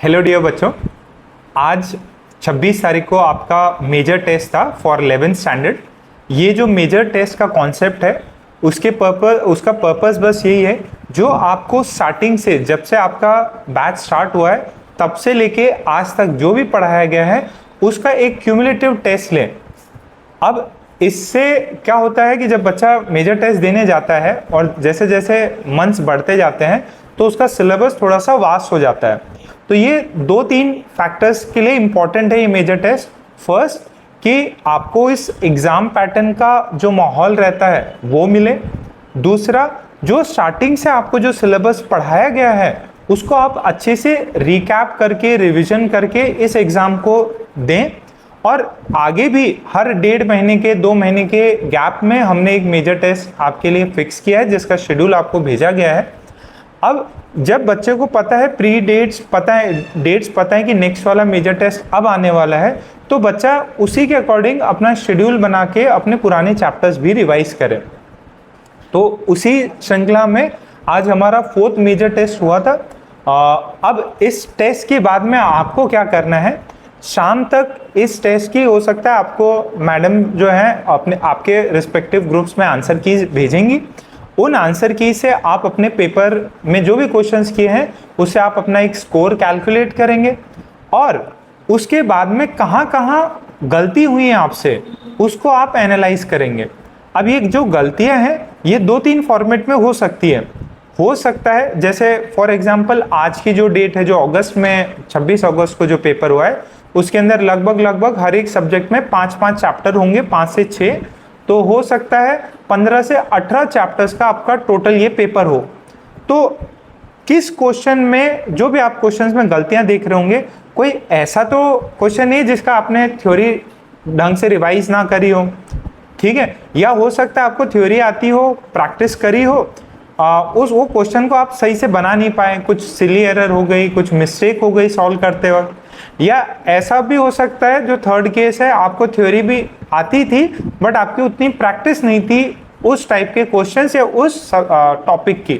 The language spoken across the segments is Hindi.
हेलो डियर बच्चों, आज 26 तारीख को आपका मेजर टेस्ट था फॉर 11th स्टैंडर्ड। ये जो मेजर टेस्ट का कॉन्सेप्ट है उसका पर्पस बस यही है, जो आपको स्टार्टिंग से, जब से आपका बैच स्टार्ट हुआ है तब से लेके आज तक जो भी पढ़ाया गया है उसका एक क्यूमुलेटिव टेस्ट लें। अब इससे क्या होता है कि जब बच्चा मेजर टेस्ट देने जाता है और जैसे जैसे मंथ्स बढ़ते जाते हैं तो उसका सिलेबस थोड़ा सा वास्ट हो जाता है। तो ये 2-3 फैक्टर्स के लिए इम्पॉर्टेंट है ये मेजर टेस्ट। फर्स्ट, कि आपको इस एग्ज़ाम पैटर्न का जो माहौल रहता है वो मिले। दूसरा, जो स्टार्टिंग से आपको जो सिलेबस पढ़ाया गया है उसको आप अच्छे से रिकैप करके, रिवीजन करके इस एग्ज़ाम को दें। और आगे भी हर 1.5 महीने के 2 महीने के गैप में हमने एक मेजर टेस्ट आपके लिए फिक्स किया है जिसका शेड्यूल आपको भेजा गया है। अब जब बच्चे को पता है, डेट्स पता है कि नेक्स्ट वाला मेजर टेस्ट अब आने वाला है, तो बच्चा उसी के अकॉर्डिंग अपना शेड्यूल बना के अपने पुराने चैप्टर्स भी रिवाइज करे। तो उसी श्रृंखला में आज हमारा 4th मेजर टेस्ट हुआ था। अब इस टेस्ट के बाद में आपको क्या करना है, शाम तक इस टेस्ट की हो सकता है आपको मैडम जो है आपके रिस्पेक्टिव ग्रुप्स में आंसर कीज भेजेंगी। उन आंसर की से आप अपने पेपर में जो भी क्वेश्चंस किए हैं उससे आप अपना एक स्कोर कैलकुलेट करेंगे और उसके बाद में कहाँ कहाँ गलती हुई है आपसे उसको आप एनालाइज करेंगे। अब ये जो गलतियां हैं ये 2-3 फॉर्मेट में हो सकती है। हो सकता है जैसे फॉर एग्जांपल आज की जो डेट है, जो अगस्त में 26 अगस्त को जो पेपर हुआ है उसके अंदर लगभग हर एक सब्जेक्ट में 5-5 चैप्टर होंगे, 5 से 6। तो हो सकता है 15 से 18 चैप्टर्स का आपका टोटल ये पेपर हो। तो किस क्वेश्चन में, जो भी आप क्वेश्चंस में गलतियां देख रहे होंगे, कोई ऐसा तो क्वेश्चन नहीं जिसका आपने थ्योरी ढंग से रिवाइज ना करी हो, ठीक है। या हो सकता है आपको थ्योरी आती हो, प्रैक्टिस करी हो, वो क्वेश्चन को आप सही से बना नहीं पाए, कुछ सिली एरर हो गई, कुछ मिस्टेक हो गई सॉल्व करते वक्त। या ऐसा भी हो सकता है, जो थर्ड केस है, आपको थ्योरी भी आती थी बट आपकी उतनी प्रैक्टिस नहीं थी उस टाइप के क्वेश्चंस या उस टॉपिक की।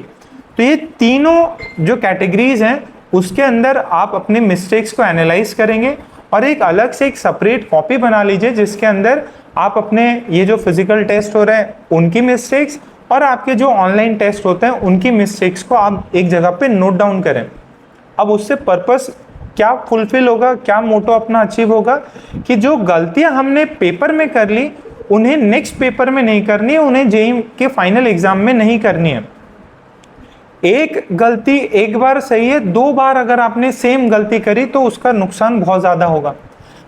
तो ये तीनों जो कैटेगरीज हैं उसके अंदर आप अपने मिस्टेक्स को एनालाइज करेंगे और एक अलग से एक सेपरेट कॉपी बना लीजिए जिसके अंदर आप अपने ये जो फिजिकल टेस्ट हो रहे हैं उनकी मिस्टेक्स और आपके जो ऑनलाइन टेस्ट होते हैं उनकी मिस्टेक्स को आप एक जगह पे नोट डाउन करें। अब उससे पर्पस क्या फुलफिल होगा, क्या मोटो अपना अचीव होगा कि जो गलतियां हमने पेपर में कर ली उन्हें नेक्स्ट पेपर में नहीं करनी है, उन्हें जेईई के फाइनल एग्जाम में नहीं करनी है। एक गलती एक बार सही है, 2 बार अगर आपने सेम गलती करी तो उसका नुकसान बहुत ज्यादा होगा।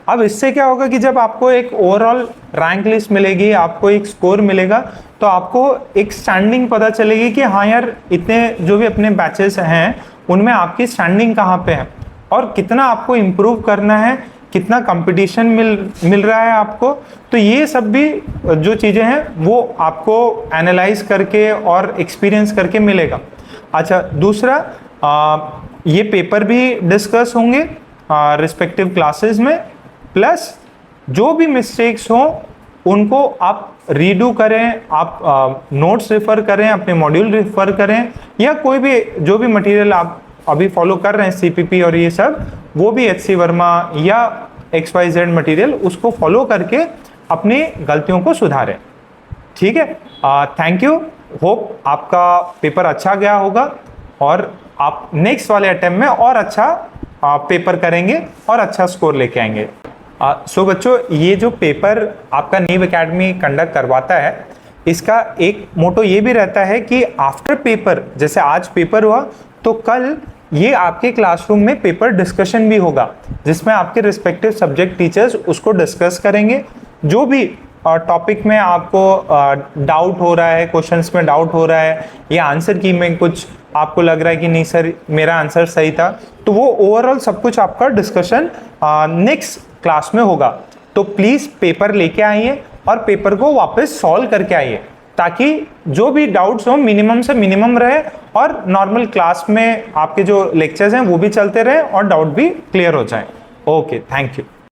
अब इससे क्या होगा कि जब आपको एक ओवरऑल रैंक लिस्ट मिलेगी, आपको एक स्कोर मिलेगा, तो आपको एक स्टैंडिंग पता चलेगी कि हाँ यार, इतने जो भी अपने बैचेस हैं उनमें आपकी स्टैंडिंग कहाँ पे है और कितना आपको इम्प्रूव करना है, कितना कंपटीशन मिल रहा है आपको। तो ये सब भी जो चीज़ें हैं वो आपको एनालाइज करके और एक्सपीरियंस करके मिलेगा। अच्छा, दूसरा, ये पेपर भी डिस्कस होंगे रिस्पेक्टिव क्लासेस में, प्लस जो भी मिस्टेक्स हों उनको आप रीडू करें, आप नोट्स रेफर करें, अपने मॉड्यूल रेफर करें, या कोई भी जो भी मटेरियल आप अभी फॉलो कर रहे हैं सीपीपी और ये सब, वो भी HC वर्मा या XYZ मटेरियल, उसको फॉलो करके अपनी गलतियों को सुधारें। ठीक है, थैंक यू। होप आपका पेपर अच्छा गया होगा और आप नेक्स्ट वाले अटेम्प्ट में और अच्छा पेपर करेंगे और अच्छा स्कोर लेके आएंगे। सो बच्चों, ये जो पेपर आपका नीव एकेडमी कंडक्ट करवाता है, इसका एक मोटो ये भी रहता है कि आफ्टर पेपर, जैसे आज पेपर हुआ तो कल ये आपके क्लासरूम में पेपर डिस्कशन भी होगा जिसमें आपके रिस्पेक्टिव सब्जेक्ट टीचर्स उसको डिस्कस करेंगे। जो भी टॉपिक में आपको डाउट हो रहा है, क्वेश्चंस में डाउट हो रहा है या आंसर की में कुछ आपको लग रहा है कि नहीं सर मेरा आंसर सही था, तो वो ओवरऑल सब कुछ आपका डिस्कशन नेक्स्ट क्लास में होगा। तो प्लीज़ पेपर लेके आइए और पेपर को वापस सॉल्व करके आइए ताकि जो भी डाउट्स हो मिनिमम से मिनिमम रहे और नॉर्मल क्लास में आपके जो लेक्चर्स हैं वो भी चलते रहे और डाउट भी क्लियर हो जाए। Okay, thank you.